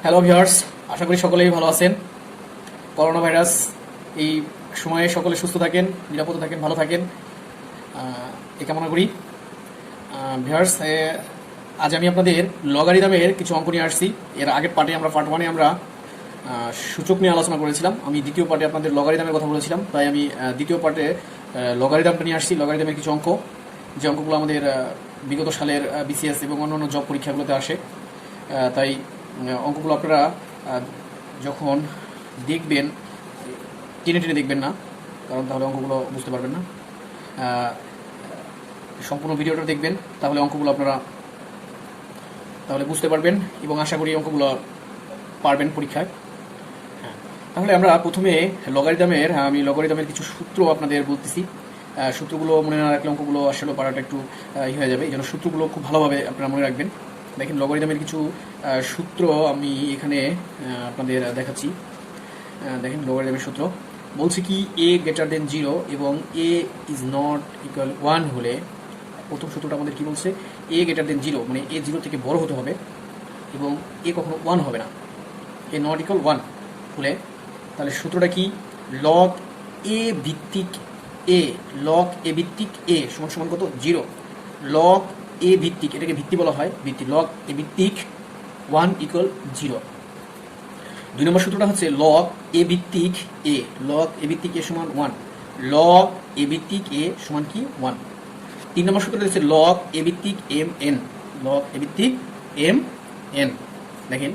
Hello viewers, আশা করি সকলেই ভালো আছেন। করোনা ভাইরাস এই সময়ে সকলে সুস্থ থাকেন, নিরাপদ থাকেন, ভালো থাকেন এই কামনা করি। ভিউয়ার্স, আজ আমি আপনাদের লগারিদমের কিছু অঙ্ক নিয়ে আসছি। এর আগের পার্টে পার্ট ওয়ানে আমরা সূচক নিয়ে আলোচনা করেছিলাম। আমি দ্বিতীয় পার্টে আপনাদের লগারিদমের কথা বলেছিলাম, তাই আমি দ্বিতীয় পার্টে লগারিদমটা নিয়ে আসছি। লগারিদমের কিছু অঙ্ক, যে অঙ্কগুলো আমাদের বিগত সালের বিসিএস এবং অন্যান্য জব পরীক্ষাগুলোতে আসে। তাই অঙ্কগুলো আপনারা যখন দেখবেন টেনে টেনে দেখবেন না, কারণ তাহলে অঙ্কগুলো বুঝতে পারবেন না। সম্পূর্ণ ভিডিওটা দেখবেন, তাহলে অঙ্কগুলো আপনারা তাহলে বুঝতে পারবেন এবং আশা করি অঙ্কগুলো পারবেন পরীক্ষায়। তাহলে আমরা প্রথমে আমি লগারিদমের কিছু সূত্র আপনাদের বলতেছি। সূত্রগুলো মনে না রাখলে অঙ্কগুলো আসলে পারাটা একটু হয়ে যাবে, এই জন্য সূত্রগুলো খুব ভালোভাবে আপনারা মনে রাখবেন। দেখেন, লগারিদমের কিছু সূত্র আমি এখানে আপনাদের দেখাচ্ছি। দেখেন, লগারিদমের সূত্র বলছে কি, a গ্রেটার দেন 0 এবং a ইজ নট ইকুয়াল 1 হলে, প্রথম সূত্রটা আমাদের কি বলছে, a গ্রেটার দেন 0 মানে a 0 থেকে বড় হতে হবে এবং a কখনো 1 হবে না। a নট ইকুয়াল 1 হলে তাহলে সূত্রটা কি, লগ a ভিত্তিক a, লগ a ভিত্তিক a সমান সমান কত, 0। লগ a ভিত্তিক, এটাকে ভিত্তি বলা হয়, ভিত্তি, লগ a ভিত্তিক 1 ইকুয়াল 0। দুই নম্বর সূত্রটা হচ্ছে লগ a ভিত্তিক a, লগ a ভিত্তিক a সমান 1, লগ a ভিত্তিক a সমান কি 1। তিন নম্বর সূত্রটা হচ্ছে লগ a ভিত্তিক mn, লগ a ভিত্তিক mn। দেখেন,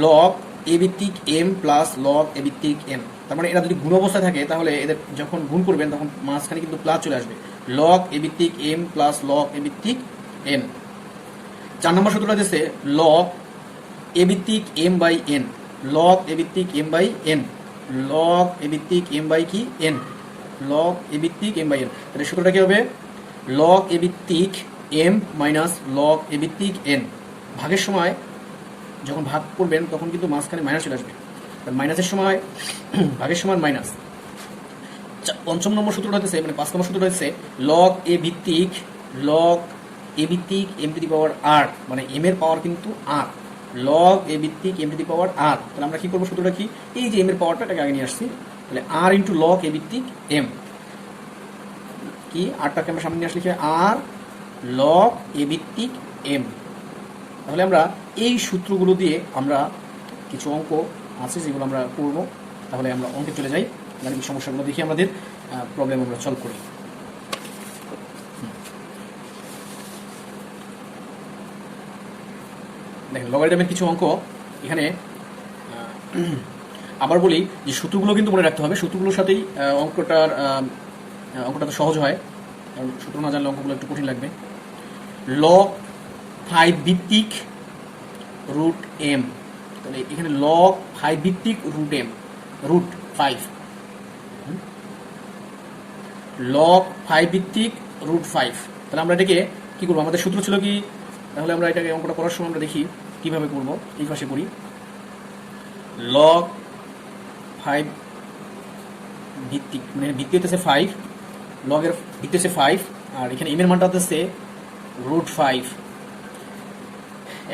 লগ a ভিত্তিক m প্লাস লগ a ভিত্তিক n, তার মানে এরা যদি গুণ অবস্থায় থাকে তাহলে এদের যখন গুণ করবেন তখন মাঝখানে কিন্তু প্লাস চলে আসবে, লগ a ভিত্তিক m প্লাস লগ a ভিত্তিক n। চার নম্বর সূত্রটা হচ্ছে লগ a ভিত্তিক m by n, log a ভিত্তিক m by n, log a ভিত্তিক m বাই কি n, লগ a ভিত্তিক m বাই n। তাহলে সূত্রটা কি হবে, লগ a ভিত্তিক m মাইনাস লগ a ভিত্তিক n। ভাগের সময় যখন ভাগ করবেন তখন কিন্তু মাঝখানে মাইনাস চলে আসবে, মাইনাসের সময় ভাগের সময় মাইনাস। পঞ্চম নম্বর সূত্রটা হচ্ছে, মানে 5 নম্বর সূত্রটা হচ্ছে লগ a ভিত্তিক m to the power r, মানে m এর পাওয়ার কিন্তু r, লগ a ভিত্তিক m to the power r। তাহলে আমরা কি করবো, সূত্রটা কি, এই যে m এর পাওয়ারটা এটাকে আগে নিয়ে আসছি, তাহলে r ইন্টু লগ a ভিত্তিক m, কি rটাকে আমরা সামনে নিয়ে আসলে r লগ a ভিত্তিক m। তাহলে আমরা এই সূত্রগুলো দিয়ে আমরা কিছু অঙ্ক আছে যেগুলো আমরা করব। তাহলে আমরা অঙ্কে চলে যাই, গাণিতিক সমস্যাগুলো দেখি, আমাদের প্রবলেম আমরা সলভ করি। দেখেন, লগারিদমের কিছু অঙ্ক এখানে আবার বলি যে সূত্রগুলো কিন্তু মনে রাখতে হবে, সূত্রগুলোর সাথেই অঙ্কটা তো সহজ হয়, কারণ সূত্র না জানলে অঙ্কগুলো একটু কঠিন লাগবে। লগ 5 ভিত্তিক রুট m, তাহলে এখানে লগ 5 ভিত্তিক রুট 5, লগ 5 ভিত্তিক রুট 5। তাহলে আমরা এটাকে কি করবো, আমাদের সূত্র ছিল কি, তাহলে আমরা এটাকে অঙ্কটা করার সময় আমরা দেখি কিভাবে করব। এই পাশে করি, লগ 5 ভিত্তিক, মানে ভিত্তি হতেছে 5, লগের ভিত্তি হচ্ছে 5, আর এখানে m এর মানটা হচ্ছে রুট 5।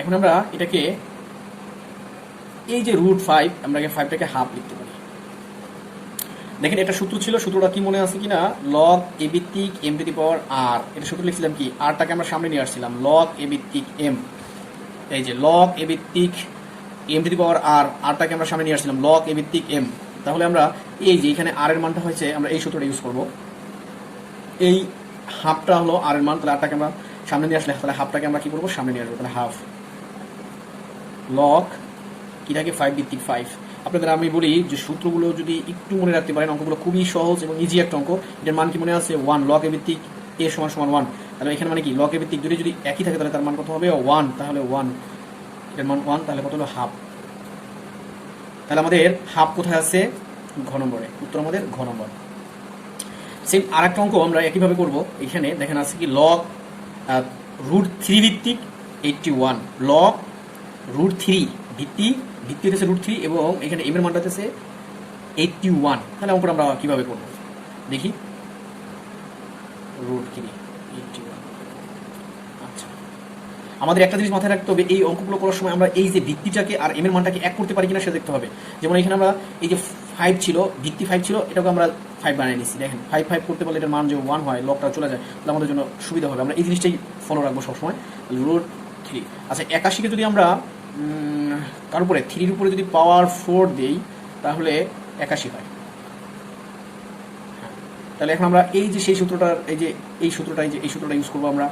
এখন আমরা এটাকে, এই যে রুট 5, আমরা 5টাকে হাফ লিখতে পারি। দেখেন, এটা সূত্র ছিল, সূত্রটা কি মনে আছে কিনা, লগ a ভিত্তিক m to the power r, এটা সূত্র লিখছিলাম কি, rটাকে আমরা সামনে নিয়ে আসছিলাম, লগ a ভিত্তিক m, এই যে লগ a ভিত্তিক m to the power r, rটাকে আমরা সামনে নিয়ে আসছিলাম, লগ a ভিত্তিক m। তাহলে আমরা এই যে এখানে r এর মানটা হয়েছে, আমরা এই সূত্রটা ইউজ করব, এই হাফটা হলো r এর মান, তাহলে rটাকে আমরা সামনে নিয়ে আসলে, তাহলে হাফটাকে আমরা কি করবো, সামনে নিয়ে আসবো, তাহলে হাফ লগ কি থাকে 5 ভিত্তিক 5। আপনাদের আমি বলি যে সূত্রগুলো যদি একটু মনে রাখতে পারেন, অঙ্কগুলো খুবই সহজ এবং ইজি একটা অঙ্ক। এটার মান কি মনে আছে, 1, লগ a ভিত্তিক a সমান সমান 1। তাহলে এখানে মানে কি, লগ a ভিত্তিক দুটো যদি একই থাকে তাহলে তার মান কত হবে, 1, তাহলে 1, এটার মান 1, তাহলে কত হলো, হাফ। তাহলে আমাদের হাফ কোথায় আছে, ঘ নম্বরে, উত্তর আমাদের ঘ নম্বর। সেম আর একটা অঙ্ক আমরা একইভাবে করব। এখানে দেখেন আছে কি, লগ রুট 3 ভিত্তিক 81, লগ রুট 3 ভিত্তি হচ্ছে রুট 3 এবং এখানে m এর মানটা হচ্ছে 81। তাহলে অঙ্কটা আমরা কিভাবে করব দেখি, রুট 3 81। আচ্ছা, আমাদের একটা জিনিস মাথায় রাখতে হবে, এই অঙ্কগুলো করার সময় আমরা এই যে ভিত্তিটাকে আর এম এর মানটাকে এক করতে পারি কিনা সেটা দেখতে হবে। যেমন এখানে আমরা এই যে 5 ছিল, ভিত্তি 5 ছিল, এটাকে আমরা 5 বানিয়ে নিচ্ছি। দেখেন 5 করতে পারলে এটার মান যে 1 হয়, লগটা চলে যায়, তাহলে আমাদের জন্য সুবিধা হবে। আমরা এই জিনিসটাই ফলো রাখবো সবসময়, √3। আচ্ছা 81কে যদি আমরা তার উপরে 3 উপরে যদি পাওয়ার 4 দেই তাহলে 81 হয়। তাহলে এখন আমরা এই যে সেই সূত্রটার এই সূত্রটা ইউজ করবো আমরা।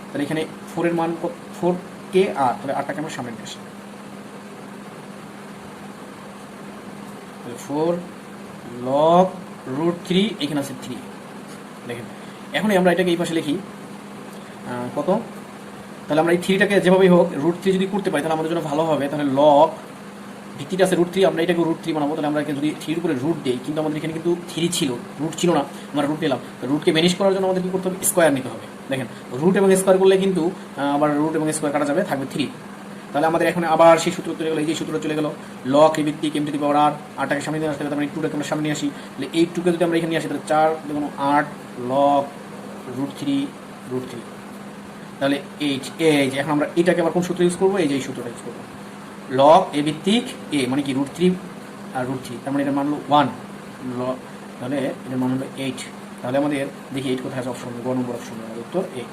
তাহলে এখানে 4 এর মান 4 আর তাহলে 8টাকে আমরা সামনে নিয়ে আসি। 4 log √3, এখানে আছে 3। দেখেন এখন আমরা এটাকে এই পাশে লিখি কত, তাহলে আমরা এই 3টাকে যেভাবেই হোক √3 যদি করতে পারি তাহলে আমাদের জন্য ভালো হবে। তাহলে লগ ভিত্তিটা আছে √3, আমরা এটাকে √3 বানাবো। তাহলে আমরা যদি 3 উপরে রুট দিই, কিন্তু আমাদের এখানে কিন্তু 3 ছিল, রুট ছিল না, আমরা রুট নিলাম। রুটকে ম্যানেজ করার জন্য আমাদের কি করতে হবে, স্কোয়ার নিতে হবে। দেখেন রুট এবং স্কোয়ার করলে কিন্তু আবার রুট এবং স্কোয়ার কাটা যাবে, থাকবে 3। তাহলে আমাদের এখন আবার সেই সূত্র চলে গেল, এই যে সূত্র চলে গেল, লগ এ ভিত্তিক m to the power r, 8টাকে সামনে নিয়ে আসতে হবে, তার মানে 2টাকে আমরা সামনে নিয়ে আসি। তাহলে এই 2কে যদি আমরা এখানে নিয়ে আসি তাহলে 4 দেখুন 8 log √3। তাহলে 8, এই যে এখন আমরা এটাকে আবার কোন সূত্র ইউজ করবো, এই যে এই সূত্রটা ইউজ করবো, লগ এ ভিত্তিক এ মানে কি √3 আর √3, তার মানে এটার মান হলো 1 লগ, তাহলে এটার মান হলো 8। তাহলে আমাদের দেখি 8 কোথায় আছে, অপশন গ নম্বর অপশন, আমাদের উত্তর 8।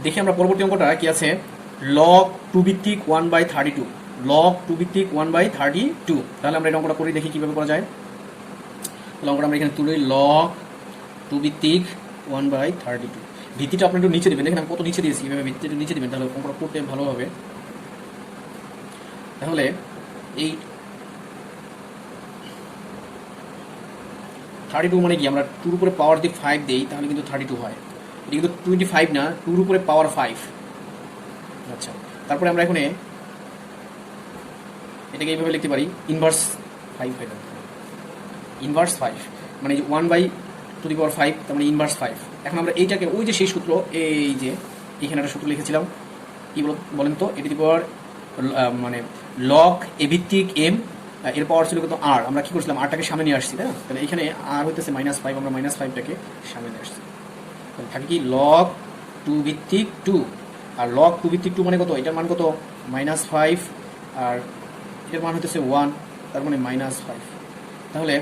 দেখি আমরা পরবর্তী অঙ্কটা কি আছে, লগ 2 ভিত্তিক 1/32, লগ 2 ভিত্তিক 1/32। তাহলে আমরা এই অঙ্কটা করে দেখি কিভাবে করা যায়। তাহলে অঙ্কটা আমরা এখানে তুলি, লগ 2 ভিত্তিক 1/32। ভিত্তিটা আপনি একটু নিচে দেবেন, দেখেন আমি কত নিচে দিয়েছি, এভাবে ভিত্তিটা নিচে দেবেন, তাহলে অঙ্কটা করতে ভালো হবে। তাহলে এই 32 মানে কি, আমরা 2 উপরে পাওয়ার দিয়ে 5 দেই তাহলে কিন্তু 32 হয়। এটা কিন্তু 25 না, 2 উপরে পাওয়ার 5। আচ্ছা তারপরে আমরা এখানে এটাকে এইভাবে লিখতে পারি, ইনভার্স 5 হয়ে যাবে, ইনভার্স 5 মানে 1/5, তার মানে ইনভার্স 5। এখন আমরা এইটাকে ওই যে সেই সূত্র, এই যে এখানে একটা সূত্র লিখেছিলাম, কি বলেন তো, এটি পাওয়ার মানে লগ এ ভিত্তিক m, এর পাওয়ার ছিল কত r, আমরা কি করছিলাম rটাকে সামনে নিয়ে আসছি, তাই না? তাহলে এখানে r হইতেছে -5, আমরা -5টাকে সামনে নিয়ে আসছি। তাহলে থাকে কি লগ 2 ভিত্তিক 2, আর লগ 2 ভিত্তিক 2 মানে কত, এটার মান কত -5, আর এটার মান হইতেছে 1, তার মানে -5। তাহলে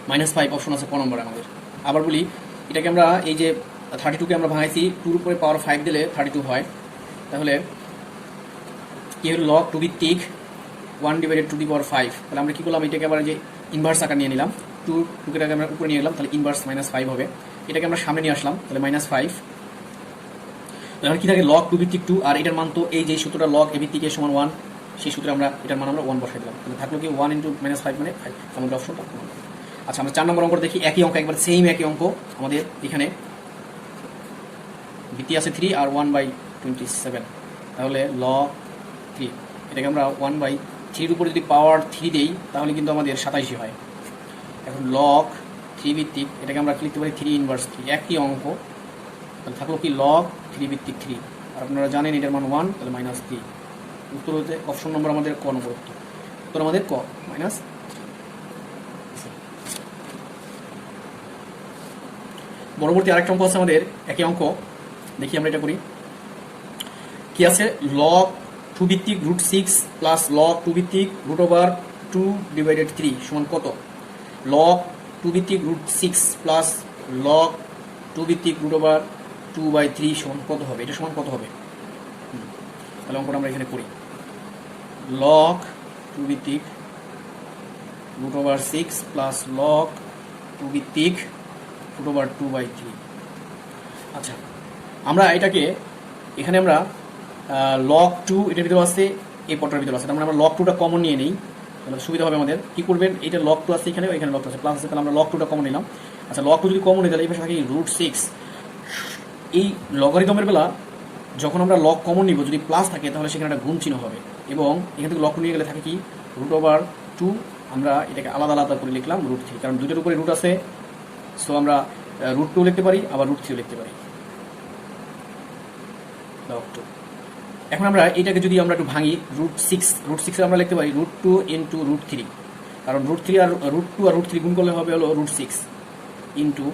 -5 অপশন আছে ক নম্বরে আমাদের। আবার বলি, এটাকে আমরা এই যে 32কে আমরা ভাঙাইছি, 2 উপরে পাওয়ার 5 দিলে 32 হয়। তাহলে কি হলো, লগ 2 ভিত্তিক 1/2^5। তাহলে আমরা কি করলাম, এটাকে আবার যে ইনভার্স আকার নিয়ে নিলাম, 2কে আমরা উপরে নিয়ে গেলাম, তাহলে ইনভার্স -5 হবে। এটাকে আমরা সামনে নিয়ে আসলাম, তাহলে -5। তাহলে কি থাকে, লগ 2 ভিত্তিক 2, আর এটার মান তো এই যে সূত্রটা লগ এ ভিত্তিক এ সমান 1, সেই সূত্রে আমরা এটার মান আমরা 1 বসাই দিলাম। তাহলে থাকলো কি 1 × -5 মানে 5, আমাদের অপশনটা। আচ্ছা আমরা 4 নম্বর অঙ্ক দেখি, একই অঙ্ক, একবার সেম একই অঙ্ক। আমাদের এখানে ভিত্তি আছে 3 আর 1/27, তাহলে লগ 3, এটাকে আমরা 1/3 উপরে যদি পাওয়ার 3 দেই তাহলে কিন্তু আমাদের 27 হয়। এখন লগ 3 ভিত্তিক, এটাকে আমরা লিখতে পারি 3 ইনভার্স 3, একই অঙ্ক। তাহলে থাকলো কি লগ 3 ভিত্তিক 3, আর আপনারা জানেন এটার মান 1, তাহলে -3। উত্তর হচ্ছে অপশন নম্বর আমাদের ক নম্বর উত্তর আমাদের ক, -। পরবর্তী আরেকটা অঙ্ক আছে আমাদের একই অঙ্ক, দেখি আমরা এটা করি। কি আছে, লগ 2 ভিত্তিক √6 প্লাস লগ 2 ভিত্তিক √2/3 সমান কত? লগ 2 ভিত্তিক √6 প্লাস লগ 2 ভিত্তিক √2/3 সমান কত হবে? এটা সমান কত হবে? তাহলে অঙ্কটা আমরা এখানে করি। লগ 2 ভিত্তিক √6 প্লাস লগ 2 ভিত্তিক √2/3। আচ্ছা আমরা এটাকে এখানে আমরা লগ 2 এটার ভিতরে আছে, এই পটার ভিতরে আছে, তার মানে আমরা লগ 2টা কমন নিয়ে নেই, তাহলে সুবিধা হবে আমাদের। কি করবেন, এটা লগ 2 আছে এখানে, এখানে লগ 2 আছে, প্লাস আছে, তাহলে আমরা লগ 2টা কমন নিলাম। আচ্ছা লগ 2 যদি কমন নিই তাহলে এই পাশে থাকে √6। এই লগারিদমের বেলা যখন আমরা লগ কমন নিব, যদি প্লাস থাকে তাহলে সেখানে একটা গুণ চিহ্ন হবে, এবং এখান থেকে লগ 2 নিয়ে গেলে থাকে কি √2। আমরা এটাকে আলাদা আলাদা করে লিখলাম √3, কারণ দুটোর উপরে রুট আছে, সো আমরা √2 লিখতে পারি, আবার √3 লিখতে পারি, লগ 2। এখন আমরা এটাকে যদি আমরা একটু ভাঙি, √6 আমরা লিখতে পারি √2 ইন্টু √3, কারণ √3 আর √2 আর √3 গুণ করলে হবে হলো √6 ইন্টু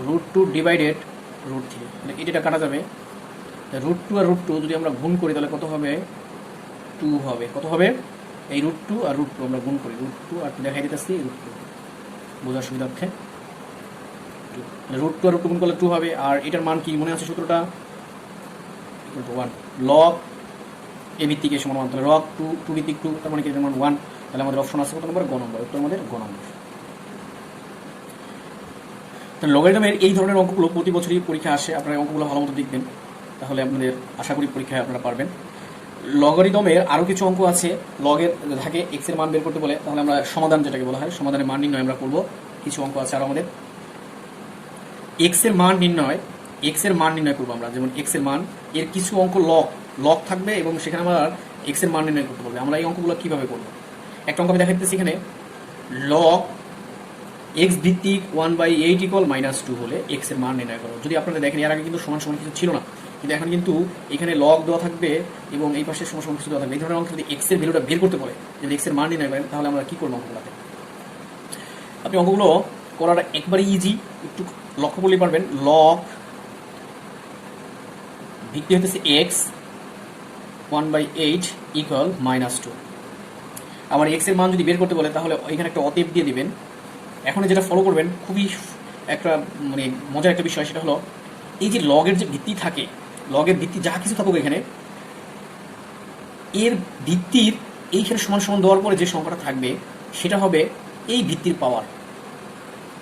√2 ডিভাইডেড √3, মানে এটা কাটা যাবে। √2 আর √2 যদি আমরা গুণ করি তাহলে কত হবে? 2 হবে। কত হবে? এই √2 আর √2 আমরা গুণ করি, √2 আর দেখাই দিতেছি √2 বোঝার সুবিধার্থে। √2 আর √2 গুণ করলে 2 হবে। আর এটার মান কি মনে আছে? সূত্রটা 1 লগ এ ভিত্তিক এ সমান 1, তাহলে লগ 2 ভিত্তিক 2, তার মানে কি এটার মান 1। তাহলে আমাদের অপশন আছে কত নম্বর? গ নম্বর। উত্তর আমাদের গ নম্বর। তাহলে লগারিদমের এই ধরনের অঙ্কগুলো প্রতি বছরই পরীক্ষা আসে, আপনারা অঙ্কগুলো ভালো মতো দেখবেন, তাহলে আপনাদের আশা করি পরীক্ষায় আপনারা পারবেন। লগারিদমের আরও কিছু অঙ্ক আছে, লগের থাকে এক্স এর মান বের করতে বলে, তাহলে আমরা সমাধান যেটাকে বলা হয় সমাধানের মান নির্ণয় আমরা করবো। কিছু অঙ্ক আছে আর আমাদের এক্স এর মান নির্ণয় করবো আমরা, যেমন এক্স এর মান, এর কিছু অঙ্ক লগ থাকবে এবং সেখানে আমরা এক্স এর মান নির্ণয় করতে বলবে। আমরা এই অঙ্কগুলো কিভাবে করবো? একটা অঙ্ক আমি দেখাচ্ছি, এখানে লগ এক্স ভিত্তিক 1/8 -2 হলে এক্স এর মান নির্ণয় করো। যদি আপনারা দেখেন এর আগে কিন্তু সমান সমান কিছু ছিল না, কিন্তু এখন কিন্তু এখানে লগ দেওয়া থাকবে এবং এই পাশে সমান সমান কিছু দেওয়া থাকবে। এই ধরনের অঙ্ক যদি এক্স এর ভ্যালুটা বের করতে বলে, যদি এক্স এর মান নির্ণয় করেন, তাহলে আমরা কি করবো অঙ্কগুলোতে? আপনি অঙ্কগুলো করাটা একবারে ইজি, একটু লক্ষ্য করলেই পারবেন। লগ ভিত্তি হতেছে এক্স 1/8 -2। আবার এক্স এর মান যদি বের করতে বলে তাহলে এখানে একটা অতএব দিয়ে দিবেন। এখন যেটা ফলো করবেন, খুবই একটা মানে মজার একটা বিষয়, সেটা হলো এই যে লগের যে ভিত্তি থাকে, লগের ভিত্তি যা কিছু থাকুক এখানে, এর ভিত্তির এইখানে সমান সমান দেওয়ার পরে যে সংখ্যাটা থাকবে সেটা হবে এই ভিত্তির পাওয়ার।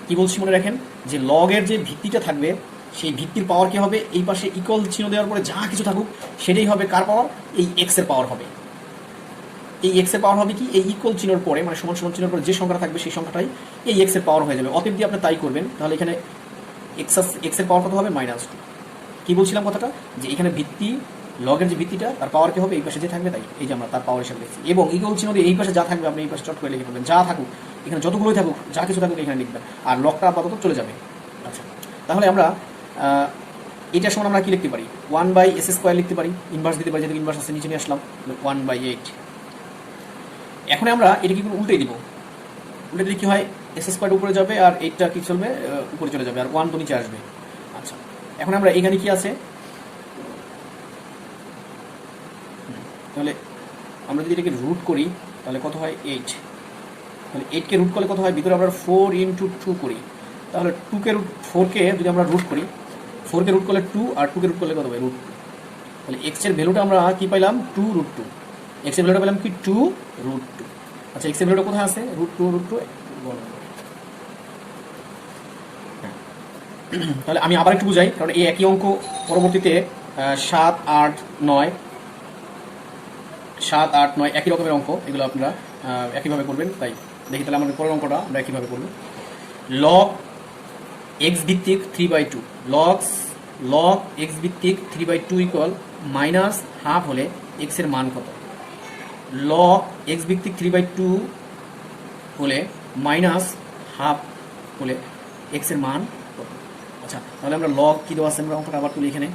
কি বলছি মনে রাখেন, যে লগের যে ভিত্তিটা থাকবে সেই ভিত্তির পাওয়ার কি হবে? এই পাশে ইকুয়াল চিহ্ন দেওয়ার পরে যা কিছু থাকুক সেটাই হবে কার পাওয়ার? এই এক্স এর পাওয়ার হবে। এই এক্স এর পাওয়ার হবে কি? এই ইকুয়াল চিহ্নের পরে, মানে সমান সমান চিহ্নের পরে যে সংখ্যাটা থাকবে সেই সংখ্যাটাই এই এক্স এর পাওয়ার হয়ে যাবে। অতএব দিয়ে আপনি তাই করবেন, তাহলে এখানে এক্স এর পাওয়ার কত হবে? -2। কি বলছিলাম কথাটা, যে এখানে ভিত্তি, লগের যে ভিত্তিটা তার পাওয়ার কি হবে? এই পাশে যে থাকবে তাই, এই যে আমরা তার পাওয়ার হিসাবে লিখছি। এবং ইকুয়াল চিহ্ন দিয়ে এই পাশে যা থাকবে আপনি এই পাশে চট করে লিখে ফেলবেন, যা থাকুক এখানে, যতগুলোই থাকুক, যা কিছু থাকুক এখানে লিখবেন, আর লগটা আপাতত চলে যাবে। আচ্ছা, তাহলে আমরা এটা সমান আমরা কি লিখতে পারি? 1/s² লিখতে পারি, ইনভার্স দিতে পারি, যেহেতু ইনভার্স আছে নিচে নিয়ে আসলাম 1/8। এখন আমরা এটা কি উল্টে দিব, উল্টে দিলে কি হয়? s² উপরে যাবে আর 8টা কি চলবে? উপরে চলে যাবে, আর 1 তো নিচে আসবে। আচ্ছা, এখন আমরা এখানে কি আছে, তাহলে আমরা যদি এটাকে রুট করি তাহলে কত হয়? 8। তাহলে 8কে রুট করলে কত হয়? ভিতরে আমরা 4 × 2 করি, তাহলে 4কে যদি আমরা রুট করি, 4কে রুট করলে 2, আর 2কে রুট করলে কত হবে? √2। তাহলে এক্স এর ভ্যালুটা আমরা কি পাইলাম? 2√2। এক্স এর ভ্যালুটা পেলাম কি? 2√2। আচ্ছা, এক্স এর ভ্যালুটা কোথায় আছে? √2 তাহলে আমি আবার একটু বুঝাই, কারণ এই একই অঙ্ক পরবর্তীতে 7, 8, 9 একই রকমের অঙ্ক, এগুলো আপনারা একইভাবে করবেন। তাই দেখি তাহলে আমাদের পরের অঙ্কটা আমরা একইভাবে করব। লগ এক্স ভিত্তিক 3/2, লগ এক্স ভিত্তিক 3/2 -½ হলে এক্স এর মান কত? লগ এক্স ভিত্তিক 3/2 হলে -½ হলে এক্স এর মান কত? আচ্ছা, তাহলে আমরা লগ কি দেওয়া আছে, আমরা অঙ্কটা আবার তুলি এখানে।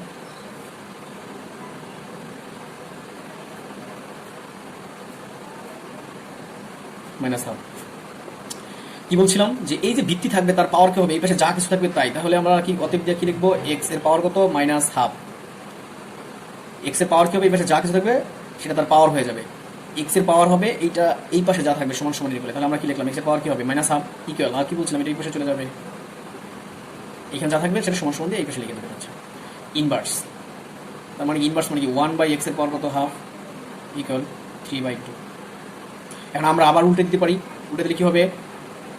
-½ কি বলছিলাম, যে এই যে ভিত্তি থাকবে তার পাওয়ার কি হবে? এই পাশে যা কিছু থাকবে তাই। তাহলে আমরা কি অতএব দিয়ে কি লিখবো? এক্স এর পাওয়ার কত? -½ এক্স এর পাওয়ার কি হবে? এই পাশে যা কিছু থাকবে সেটা তার পাওয়ার হয়ে যাবে। এক্স এর পাওয়ার হবে এইটা, এই পাশে যা থাকবে সমান সমান লিখলে, তাহলে আমরা কি লিখলাম? এক্স এর পাওয়ার কি হবে? -½ ইকুয়াল, আর কি বলছিলাম, এটা এই পাশে চলে যাবে, এখানে যা থাকবে সেটা সমান সমান দিয়ে এই পাশে লিখে দেবে। হচ্ছে ইনভার্স, তার মানে ইনভার্স মানে কি? 1/x এর পাওয়ার কত? ½ ইকুয়াল 3/2। এখন আমরা আবার উল্টে দিতে পারি, উল্টে দিলে কি হবে?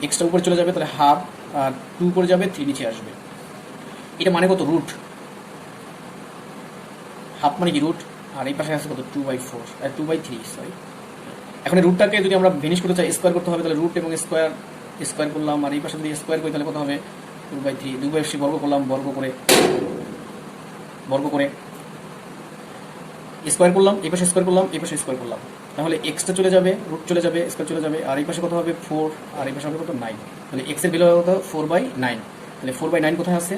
এক্সটা উপরে চলে যাবে, তাহলে ½ আর 2 উপরে যাবে, 3 নিচে আসবে। এটা মানে কত? √ ½ মানে কি? √ আর এই পাশে আছে কত? 2/4 আর 2/3, সরি। এখন এই রুটটাকে যদি আমরা ভেনিশ করতে চাই, স্কোয়ার করতে হবে, তাহলে √ এবং স্কোয়ার করলাম, আর এই পাশে যদি স্কোয়ার করি তাহলে কত হবে? 2/3, 2/3 বর্গ করলাম, বর্গ করে স্কোয়ার করলাম, এই পাশে স্কোয়ার করলাম, এই পাশে স্কোয়ার করলাম, তাহলে এক্সটা চলে যাবে, √ চলে যাবে, স্কোয়ার চলে যাবে, আর এই পাশে কত হবে? 4, আর এই পাশে হবে কত? 9। তাহলে এক্স এর ভ্যালু কত? 4/9। তাহলে 4/9 কোথায় আছে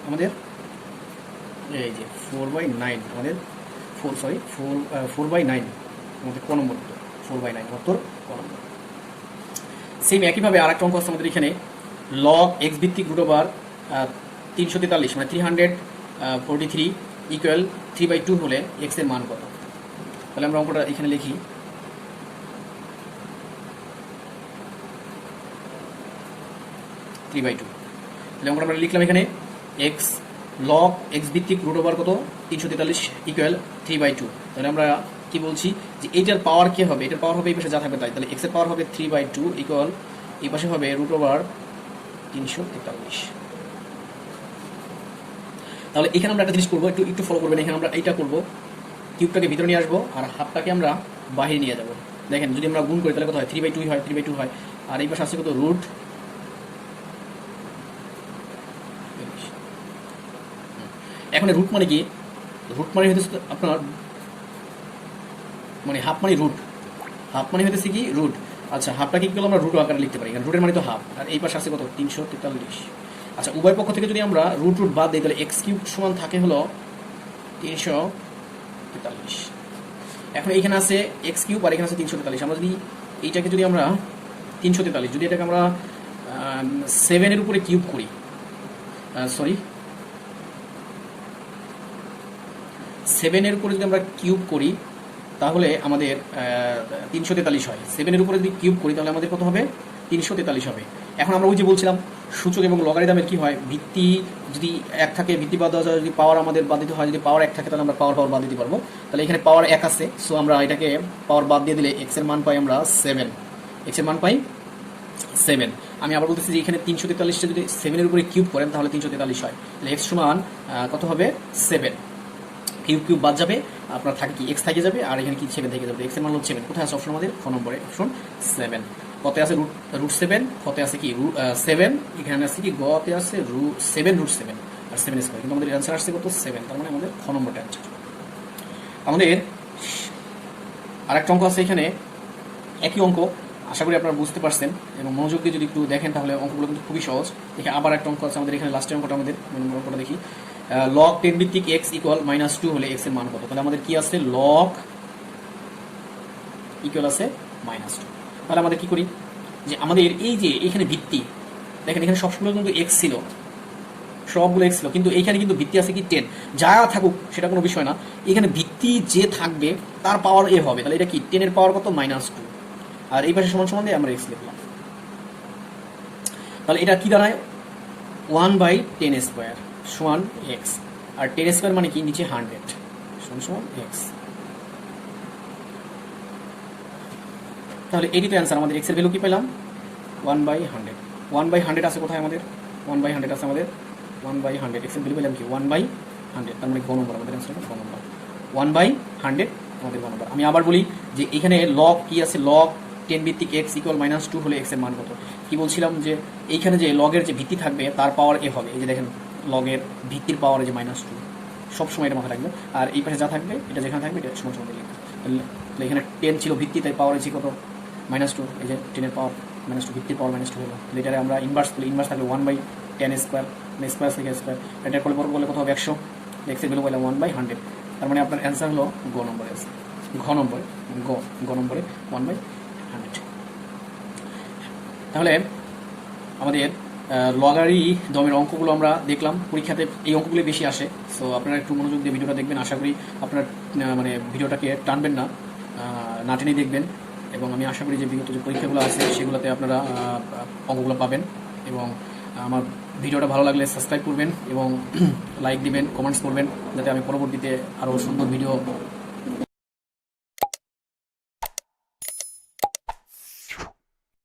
আমাদের? এই যে 4/9 আমাদের 4/9 আমাদের ক নম্বর? 4/9 উত্তর ক নম্বর। সেম একইভাবে আরেকটা অঙ্ক আছে আমাদের এখানে, লগ এক্স ভিত্তিক √ 343 মানে 343 ইকুয়াল 3/2 হলে এক্স এর মান কত? তাহলে আমরা অঙ্কটা এখানে লিখি। তাহলে অঙ্কটা আমরা লিখলাম এখানে এক্স লগ এক্স ভিত্তিক রুট ওভার কত 343 ইকুয়াল 3/2। তাহলে আমরা কি বলছি যে এইটার পাওয়ার কি হবে? এটার পাওয়ার হবে এই পাশে যা থাকবে তাই। তাহলে এক্স এর পাওয়ার হবে 3/2 ইকুয়াল এই পাশে হবে রুট ওভার 343। তাহলে এখানে আমরা একটা জিনিস করবো, একটু একটু ফলো করবেন। এখানে আমরা এইটা করবো, কিউবটাকে ভিতরে নিয়ে আসবো আর হাফটাকে আমরা বাহিরে নিয়ে যাবো। দেখেন যদি আমরা গুণ করি তাহলে কত হয়? 3/2 হয়, 3/2 হয়। আর এই পাশে আসছে কত? রুট। এখন রুট মানে কি? রুট মানে হইতেছে আপনার মানে হাফ মানে রুট, হাফ মানে হইতেছে কি? রুট। আচ্ছা, হাফটা কি করলে আমরা রুট আকারে লিখতে পারি, কারণ রুটের মানে তো হাফ। আর এই পাশে আসছে কত? 343। আচ্ছা, উভয় পক্ষ থেকে যদি আমরা রুট রুট বাদ দিই তাহলে এক্স কিউব সমান থাকে হলো 343। এখন এইখানে আছে এক্স কিউব আর এখানে আছে 343। আমরা যদি এইটাকে যদি আমরা 343 যদি এটাকে আমরা 7 এর উপরে কিউব করি, সরি 7 এর উপরে যদি আমরা কিউব করি তাহলে আমাদের 343 হয়। 7 এর উপরে যদি কিউব করি তাহলে আমাদের কত হবে? 343 হবে। এখন আমরা ওই যে বলছিলাম সূচক এবং লগারিদমের কি হয়, ভিত্তি যদি এক থাকে ভিত্তি বাদ দেওয়া যায়, যদি পাওয়ার আমাদের বাদ দিতে হয়, যদি পাওয়ার এক থাকে তাহলে আমরা পাওয়ার বাদ দিতে পারবো। তাহলে এখানে পাওয়ার এক আছে, সো আমরা এটাকে পাওয়ার বাদ দিয়ে দিলে এক্স এর মান পাই আমরা 7। এক্স এর মান পাই 7। আমি আবার বলতেছি যে এখানে 343টা যদি 7 এর উপরে কিউব করেন তাহলে 343 হয়। তাহলে এক্স সমান কত হবে? 7। কিউব কিউব বাদ যাবে, আপনার থাকে কি? এক্স থেকে যাবে আর এখানে কি 7 থেকে যাবে। এক্স এর মান হলো 7। কোথায় আছে অপশন? আমাদের খ নম্বরে অপশন 7। কতে আছে? রুট 7। কতে আছে কি? 7। এখানে আছে কি? গতে আছে 7 রুট 7 আর 7 স্কয়ার। কিন্তু আমাদের অ্যান্সার আসছে কত? 7। তার মানে আমাদের খ নম্বরটা অ্যান্সার। আমাদের আরেকটা অঙ্ক আছে এখানে, একই অঙ্ক। আশা করি আপনারা বুঝতে পারছেন এবং মনোযোগ দিয়ে যদি একটু দেখেন তাহলে অঙ্কগুলো কিন্তু খুবই সহজ। দেখে আবার একটা অঙ্ক আছে আমাদের এখানে, লাস্টের অঙ্কটা আমাদের অঙ্কটা দেখি। লগ 10 ভিত্তিক এক্স ইকুয়াল -2 হলে এক্স এর মান কত? তাহলে আমাদের কি আছে? লগ ইকুয়াল আছে -2। তাহলে আমাদের কি করি যে আমাদের এই যে এখানে ভিত্তি, দেখেন এখানে সবসময় কিন্তু এক্স ছিল, সবগুলো এক্স ছিল, কিন্তু এইখানে কিন্তু ভিত্তি আছে কি 10। যা থাকুক সেটা কোনো বিষয় না, এখানে ভিত্তি যে থাকবে তার পাওয়ার এ হবে। তাহলে এটা কি? 10 এর পাওয়ার কত? -2। আর এই পাশে সমান সমান দিয়ে আমরা এক্স লিখলাম। তাহলে এটা কি দাঁড়ায়? 1/10 স্কয়ার সমান এক্স। আর 10 স্কয়ার মানে কি? নিচে 100 সমান সমান এক্স। তাহলে এটি তো অ্যান্সার। আমাদের এক্স এর ভ্যালু কি পেলাম? 1/100। 1/100 আছে কোথায় আমাদের? 1/100 আছে আমাদের 1/100। এক্স এর ভ্যালু পেলাম কি? 1/100। তার মানে গ নম্বর আমাদের অ্যান্সার, গ নম্বর 1/100 আমাদের গ নম্বর। আমি আবার বলি যে এখানে লগ কি আছে? লগ 10 ভিত্তিক এক্স ইকুয়াল -2 হলে এক্স এর মান কত? কি বলছিলাম যে এইখানে যে লগের যে ভিত্তি থাকবে তার পাওয়ার এ হবে। এই যে দেখেন লগের ভিত্তির পাওয়ার যে -2, সবসময় এটা মাথায় রাখবে। আর এই পাশে যা থাকবে এটা যেখানে থাকবে এটা সমান সমান লিখবে। তাহলে এখানে 10 ছিল ভিত্তি, তাই পাওয়ার আছে কত? -2। এই যে 10 এর পাওয়ার -2, ভিত্তির পাওয়ার -2 হলো। তাহলে এটারে আমরা ইনভার্স করলে, ইনভার্স থাকলে 1/10 স্কয়ার, স্কয়ার থেকে স্কয়ার, এটা করলে বড় করলে কত হবে? 100। এক্স এর ভ্যালু পেলাম 1/100। তার মানে আপনার অ্যান্সার হলো গ নম্বরে আছে, ঘ নম্বরে, গ নম্বরে 1/100। তাহলে আমাদের লগারি দমের অঙ্কগুলো আমরা দেখলাম, পরীক্ষাতে এই অঙ্কগুলি বেশি আসে। সো আপনারা একটু মনোযোগ দিয়ে ভিডিওটা দেখবেন। আশা করি আপনারা মানে ভিডিওটাকে টানবেন না, না টেনে দেখবেন। এবং আমি আশা করি যে বিগত যে পরীক্ষাগুলো আছে সেগুলোতে আপনারা অঙ্কগুলো পাবেন। এবং আমার ভিডিওটা ভালো লাগলে সাবস্ক্রাইব করবেন এবং লাইক দিবেন, কমেন্টস করবেন, যাতে আমি পরবর্তীতে আরও সুন্দর ভিডিও